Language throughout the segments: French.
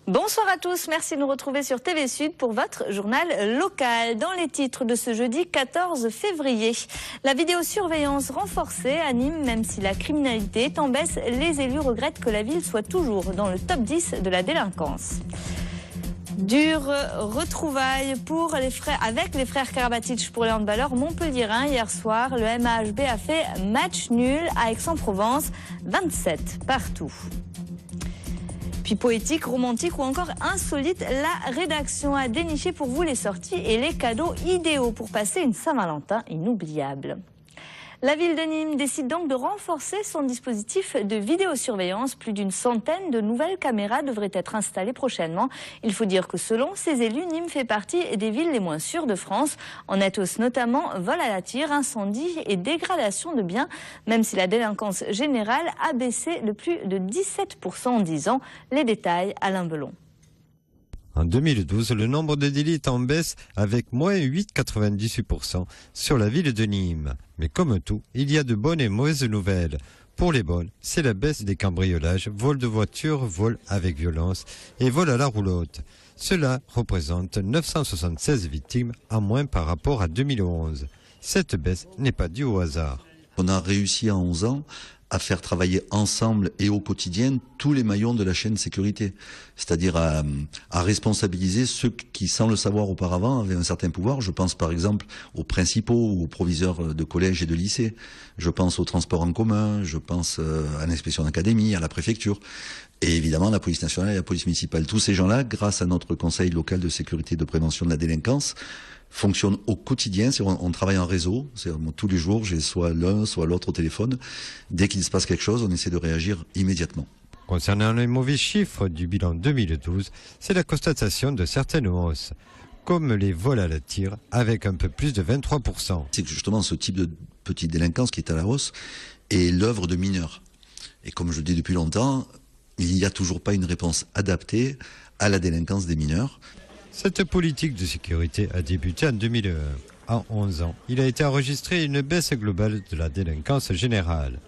Bonsoir à tous, merci de nous retrouver sur TV Sud pour votre journal local. Dans les titres de ce jeudi 14 février, la vidéosurveillance renforcée à Nîmes, même si la criminalité est en baisse, les élus regrettent que la ville soit toujours dans le top 10 de la délinquance. Dure retrouvaille avec les frères Karabatic pour les handballeurs montpelliérains. Hier soir, le MAHB a fait match nul à Aix-en-Provence, 27 partout. Puis poétique, romantique ou encore insolite, la rédaction a déniché pour vous les sorties et les cadeaux idéaux pour passer une Saint-Valentin inoubliable. La ville de Nîmes décide donc de renforcer son dispositif de vidéosurveillance. Plus d'une centaine de nouvelles caméras devraient être installées prochainement. Il faut dire que selon ces élus, Nîmes fait partie des villes les moins sûres de France. On est tous notamment vol à la tire, incendie et dégradation de biens, même si la délinquance générale a baissé de plus de 17% en 10 ans. Les détails, Alain Belon. En 2012, le nombre de délits est en baisse avec moins 8,98% sur la ville de Nîmes. Mais comme tout, il y a de bonnes et mauvaises nouvelles. Pour les bonnes, c'est la baisse des cambriolages, vol de voitures, vol avec violence et vol à la roulotte. Cela représente 976 victimes en moins par rapport à 2011. Cette baisse n'est pas due au hasard. On a réussi en 11 ans à faire travailler ensemble et au quotidien tous les maillons de la chaîne sécurité. C'est-à-dire à responsabiliser ceux qui, sans le savoir auparavant, avaient un certain pouvoir. Je pense par exemple aux principaux ou aux proviseurs de collèges et de lycées. Je pense aux transports en commun, je pense à l'inspection d'académie, à la préfecture. Et évidemment, la police nationale et la police municipale. Tous ces gens-là, grâce à notre conseil local de sécurité et de prévention de la délinquance, fonctionnent au quotidien. On travaille en réseau. Tous les jours, j'ai soit l'un, soit l'autre au téléphone. Dès qu'il se passe quelque chose, on essaie de réagir immédiatement. Concernant les mauvais chiffres du bilan 2012, c'est la constatation de certaines hausses, comme les vols à la tire, avec un peu plus de 23%. C'est justement ce type de petite délinquance qui est à la hausse est l'œuvre de mineurs. Et comme je le dis depuis longtemps, il n'y a toujours pas une réponse adaptée à la délinquance des mineurs. Cette politique de sécurité a débuté en 2001. En 11 ans, il a été enregistré une baisse globale de la délinquance générale.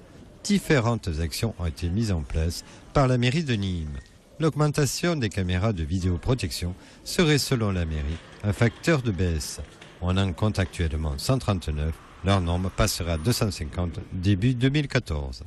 Différentes actions ont été mises en place par la mairie de Nîmes. L'augmentation des caméras de vidéoprotection serait, selon la mairie, un facteur de baisse. On en compte actuellement 139. Leur nombre passera à 250 début 2014.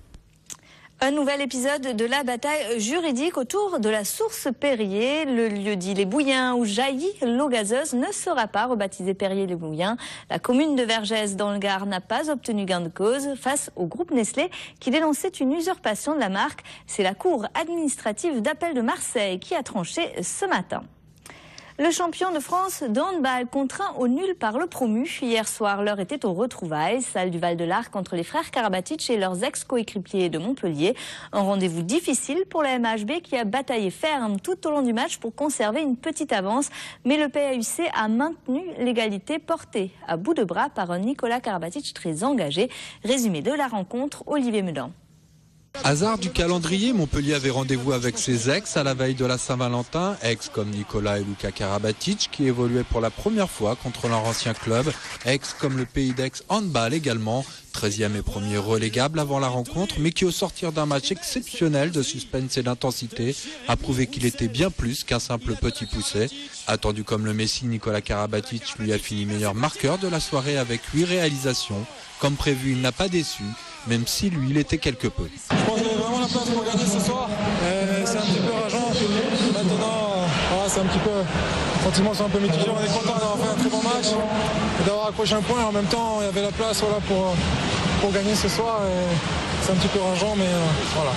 Un nouvel épisode de la bataille juridique autour de la source Perrier. Le lieu dit Les Bouillins où jaillit l'eau gazeuse ne sera pas rebaptisé Perrier-les Bouillins. La commune de Vergès dans le Gard n'a pas obtenu gain de cause face au groupe Nestlé qui dénonçait une usurpation de la marque. C'est la cour administrative d'appel de Marseille qui a tranché ce matin. Le champion de France de handball contraint au nul par le promu. Hier soir, l'heure était aux retrouvailles, salle du Val-de-Larc entre les frères Karabatic et leurs ex-coéquipiers de Montpellier. Un rendez-vous difficile pour la MAHB qui a bataillé ferme tout au long du match pour conserver une petite avance. Mais le PAUC a maintenu l'égalité portée à bout de bras par un Nicolas Karabatic très engagé. Résumé de la rencontre, Olivier Medan. Hasard du calendrier, Montpellier avait rendez-vous avec ses ex à la veille de la Saint-Valentin, ex comme Nicolas et Luka Karabatic qui évoluaient pour la première fois contre leur ancien club, ex comme le Pays d'Aix handball également, 13e et premier relégable avant la rencontre, mais qui au sortir d'un match exceptionnel de suspense et d'intensité a prouvé qu'il était bien plus qu'un simple petit poussé. Attendu comme le Messi, Nicolas Karabatic lui a fini meilleur marqueur de la soirée avec 8 réalisations. Comme prévu, il n'a pas déçu, même si lui, il était quelque peu. Je pense qu'il y avait vraiment la place pour gagner ce soir. C'est un petit peu rageant. Maintenant, voilà, c'est un petit peu... Les sentiments sont un peu mitigés. On est content d'avoir fait un très bon match et d'avoir accroché un point. Et en même temps, il y avait la place voilà, pour gagner ce soir. C'est un petit peu rageant, mais voilà.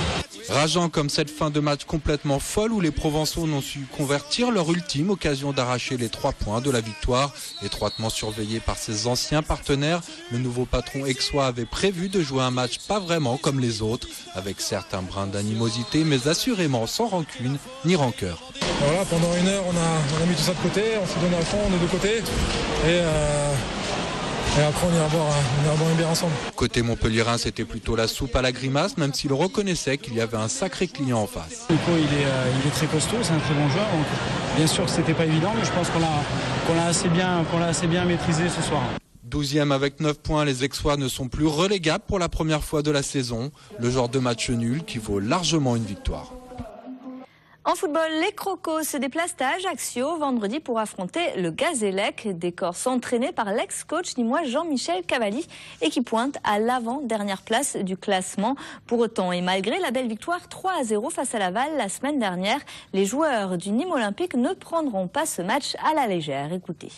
Rageant comme cette fin de match complètement folle où les Provençaux n'ont su convertir leur ultime occasion d'arracher les 3 points de la victoire. Étroitement surveillé par ses anciens partenaires, le nouveau patron aixois avait prévu de jouer un match pas vraiment comme les autres, avec certains brins d'animosité, mais assurément sans rancune ni rancœur. Voilà, pendant une heure, on a mis tout ça de côté, on s'est donné à fond des deux côtés. Et après, on ira boire une bière ensemble. Côté montpelliérain, c'était plutôt la soupe à la grimace, même s'il reconnaissait qu'il y avait un sacré client en face. Nico, il est très costaud, c'est un très bon joueur. Donc, bien sûr que c'était pas évident, mais je pense qu'on l'a assez bien maîtrisé ce soir. 12e avec 9 points, les Aixois ne sont plus relégables pour la première fois de la saison. Le genre de match nul qui vaut largement une victoire. En football, les Crocos se déplacent à Ajaccio vendredi pour affronter le Gazélec, des Corses entraînés par l'ex-coach nîmois Jean-Michel Cavalli et qui pointe à l'avant-dernière place du classement. Pour autant, et malgré la belle victoire 3-0 face à Laval la semaine dernière, les joueurs du Nîmes Olympique ne prendront pas ce match à la légère. Écoutez.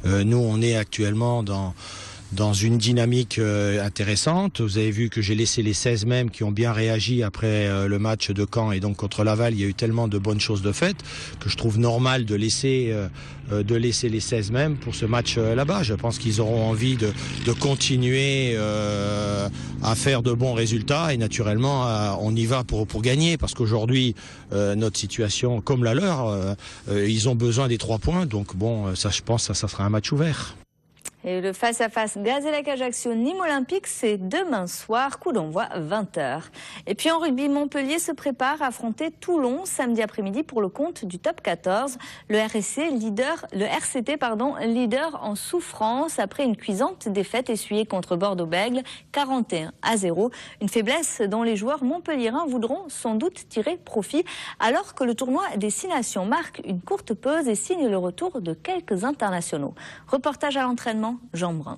Nous, on est actuellement dans une dynamique intéressante. Vous avez vu que j'ai laissé les 16 mêmes qui ont bien réagi après le match de Caen et donc contre Laval. Il y a eu tellement de bonnes choses de faites que je trouve normal de laisser les 16 mêmes pour ce match là-bas. Je pense qu'ils auront envie de continuer à faire de bons résultats et naturellement on y va pour gagner parce qu'aujourd'hui notre situation comme la leur, ils ont besoin des 3 points. Donc bon, ça je pense ça sera un match ouvert. Et le face-à-face Gazélec-Ajaccio-Nîmes Olympique, c'est demain soir, coup d'envoi 20h. Et puis en rugby, Montpellier se prépare à affronter Toulon samedi après-midi pour le compte du top 14. Le RCT, leader en souffrance après une cuisante défaite essuyée contre Bordeaux-Bègles, 41-0. Une faiblesse dont les joueurs montpelliérains voudront sans doute tirer profit, alors que le tournoi des 6 nations marque une courte pause et signe le retour de quelques internationaux. Reportage à l'entraînement. Jean Brun.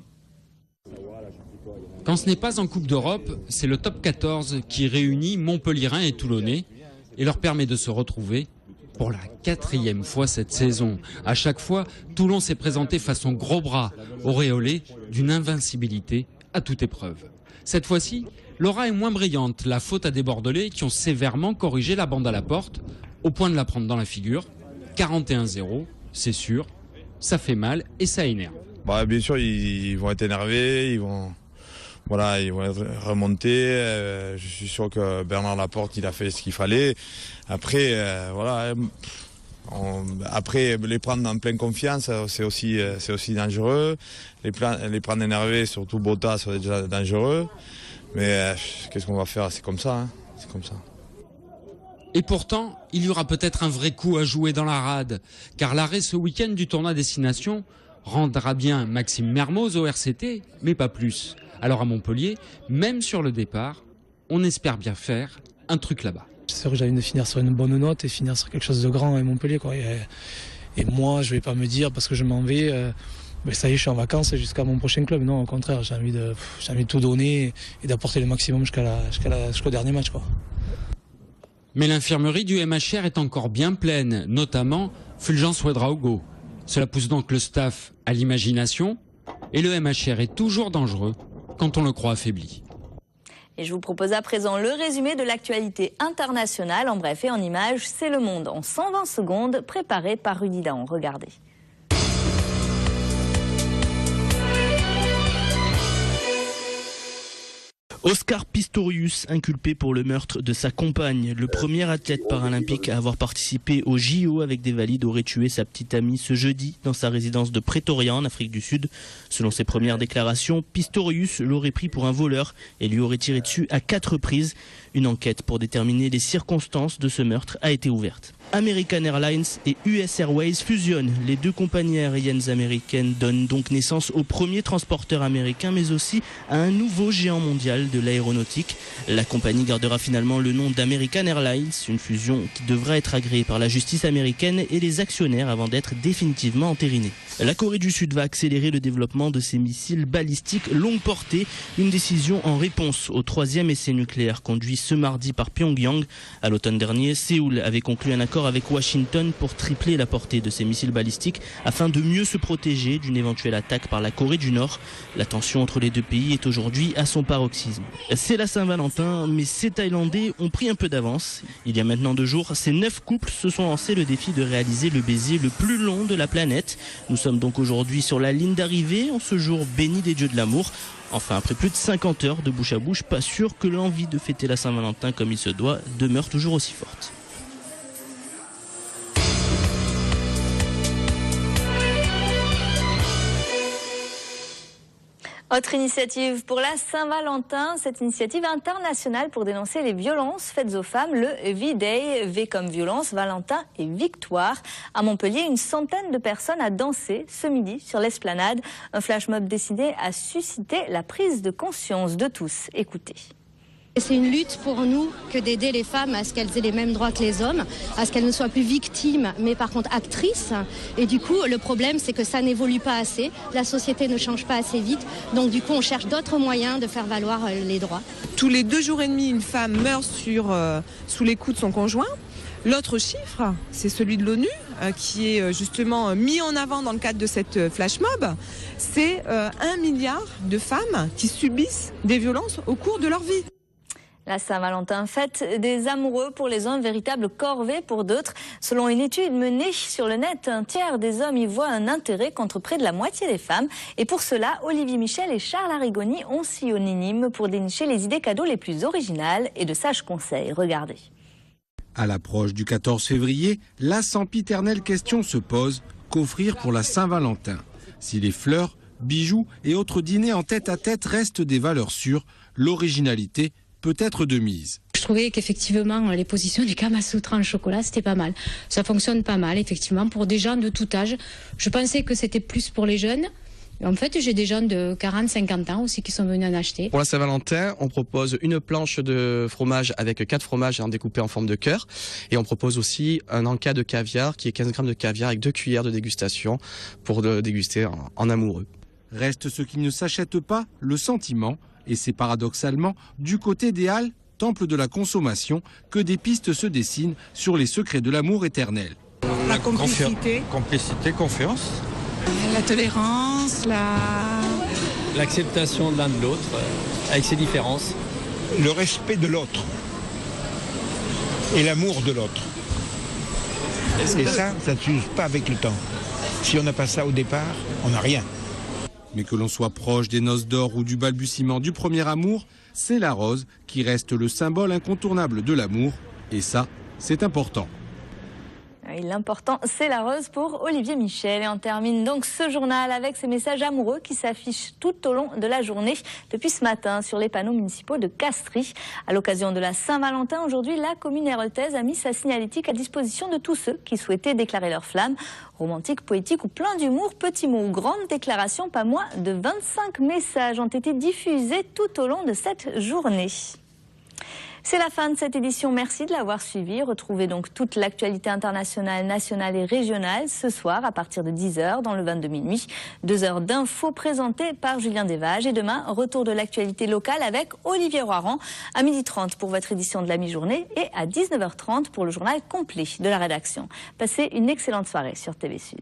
Quand ce n'est pas en Coupe d'Europe, c'est le top 14 qui réunit Montpelliérains et Toulonnais et leur permet de se retrouver pour la 4e fois cette saison. À chaque fois, Toulon s'est présenté façon gros bras, auréolé d'une invincibilité à toute épreuve. Cette fois-ci, l'aura est moins brillante, la faute à des Bordelais qui ont sévèrement corrigé la bande à la porte, au point de la prendre dans la figure. 41-0, c'est sûr, ça fait mal et ça énerve. Bien sûr, ils vont être énervés, ils vont être remontés. Je suis sûr que Bernard Laporte, il a fait ce qu'il fallait. Après, après les prendre en pleine confiance, c'est aussi dangereux. Les prendre énervés, surtout Bota, c'est déjà dangereux. Mais qu'est-ce qu'on va faire? C'est comme ça, hein. C'est comme ça. Et pourtant, il y aura peut-être un vrai coup à jouer dans la rade, car l'arrêt ce week-end du tournoi Destination rendra bien Maxime Mermoz au RCT, mais pas plus. Alors à Montpellier, même sur le départ, on espère bien faire un truc là-bas. C'est sûr que j'ai envie de finir sur une bonne note et finir sur quelque chose de grand à Montpellier, quoi. Et moi, je vais pas me dire parce que je m'en vais, ça y est, je suis en vacances jusqu'à mon prochain club. Non, au contraire, j'ai envie de tout donner et d'apporter le maximum jusqu'au dernier match, quoi. Mais l'infirmerie du MHR est encore bien pleine, notamment Fulgence Ouedraogo. Cela pousse donc le staff à l'imagination et le MHR est toujours dangereux quand on le croit affaibli. Et je vous propose à présent le résumé de l'actualité internationale. En bref et en images, c'est Le Monde en 120 secondes, préparé par Rudy Daon. Regardez. Oscar Pistorius, inculpé pour le meurtre de sa compagne. Le premier athlète paralympique à avoir participé au JO avec des valides aurait tué sa petite amie ce jeudi dans sa résidence de Pretoria en Afrique du Sud. Selon ses premières déclarations, Pistorius l'aurait pris pour un voleur et lui aurait tiré dessus à 4 reprises. Une enquête pour déterminer les circonstances de ce meurtre a été ouverte. American Airlines et US Airways fusionnent. Les 2 compagnies aériennes américaines donnent donc naissance au premier transporteur américain, mais aussi à un nouveau géant mondial de l'aéronautique. La compagnie gardera finalement le nom d'American Airlines, une fusion qui devra être agréée par la justice américaine et les actionnaires avant d'être définitivement entérinée. La Corée du Sud va accélérer le développement de ses missiles balistiques longue portée, une décision en réponse au 3e essai nucléaire conduit ce mardi par Pyongyang. À l'automne dernier, Séoul avait conclu un accord avec Washington pour tripler la portée de ses missiles balistiques afin de mieux se protéger d'une éventuelle attaque par la Corée du Nord. La tension entre les 2 pays est aujourd'hui à son paroxysme. C'est la Saint-Valentin, mais ces Thaïlandais ont pris un peu d'avance. Il y a maintenant 2 jours, ces 9 couples se sont lancés le défi de réaliser le baiser le plus long de la planète. Nous sommes donc aujourd'hui sur la ligne d'arrivée en ce jour béni des dieux de l'amour. Enfin, après plus de 50 heures de bouche à bouche, pas sûr que l'envie de fêter la Saint-Valentin comme il se doit demeure toujours aussi forte. Autre initiative pour la Saint-Valentin, cette initiative internationale pour dénoncer les violences faites aux femmes, le V-Day, V comme violence, Valentin et victoire. À Montpellier, une centaine de personnes a dansé ce midi sur l'esplanade. Un flash mob destiné à susciter la prise de conscience de tous. Écoutez. C'est une lutte pour nous que d'aider les femmes à ce qu'elles aient les mêmes droits que les hommes, à ce qu'elles ne soient plus victimes, mais par contre actrices. Et du coup, le problème, c'est que ça n'évolue pas assez, la société ne change pas assez vite, donc du coup, on cherche d'autres moyens de faire valoir les droits. Tous les 2 jours et demi, une femme meurt sous les coups de son conjoint. L'autre chiffre, c'est celui de l'ONU, qui est justement mis en avant dans le cadre de cette flash mob. C'est 1 milliard de femmes qui subissent des violences au cours de leur vie. La Saint-Valentin, fête des amoureux pour les uns, véritable corvée pour d'autres. Selon une étude menée sur le net, 1/3 des hommes y voient un intérêt contre près de la moitié des femmes. Et pour cela, Olivier Michel et Charles Arrigoni ont sillonné Nîmes pour dénicher les idées cadeaux les plus originales et de sages conseils. Regardez. À l'approche du 14 février, la sempiternelle question se pose, qu'offrir pour la Saint-Valentin? Si les fleurs, bijoux et autres dîners en tête-à-tête restent des valeurs sûres, l'originalité peut être de mise. Je trouvais qu'effectivement, les positions du Kama Sutra en chocolat, c'était pas mal. Ça fonctionne pas mal, effectivement, pour des gens de tout âge. Je pensais que c'était plus pour les jeunes. En fait, j'ai des gens de 40-50 ans aussi qui sont venus en acheter. Pour la Saint-Valentin, on propose une planche de fromage avec 4 fromages découpés en forme de cœur. Et on propose aussi un encas de caviar qui est 15 grammes de caviar avec 2 cuillères de dégustation pour déguster en amoureux. Reste ce qui ne s'achète pas, le sentiment. Et c'est paradoxalement du côté des Halles, temple de la consommation, que des pistes se dessinent sur les secrets de l'amour éternel. La complicité. Complicité, confiance. La tolérance, l'acceptation de l'un de l'autre, avec ses différences. Le respect de l'autre. Et l'amour de l'autre. Et ça ne s'use pas avec le temps. Si on n'a pas ça au départ, on n'a rien. Mais que l'on soit proche des noces d'or ou du balbutiement du premier amour, c'est la rose qui reste le symbole incontournable de l'amour. Et ça, c'est important. L'important, c'est la rose pour Olivier Michel. Et on termine donc ce journal avec ces messages amoureux qui s'affichent tout au long de la journée depuis ce matin sur les panneaux municipaux de Castries. À l'occasion de la Saint-Valentin, aujourd'hui, la commune héroltaise a mis sa signalétique à disposition de tous ceux qui souhaitaient déclarer leur flamme. Romantique, poétique ou plein d'humour, petits mots ou grandes déclarations, pas moins de 25 messages ont été diffusés tout au long de cette journée. C'est la fin de cette édition, merci de l'avoir suivi. Retrouvez donc toute l'actualité internationale, nationale et régionale ce soir à partir de 10h dans le 22 minuit. 2 heures d'infos présentées par Julien Desvages et demain, retour de l'actualité locale avec Olivier Roiran à 12h30 pour votre édition de la mi-journée et à 19h30 pour le journal complet de la rédaction. Passez une excellente soirée sur TV Sud.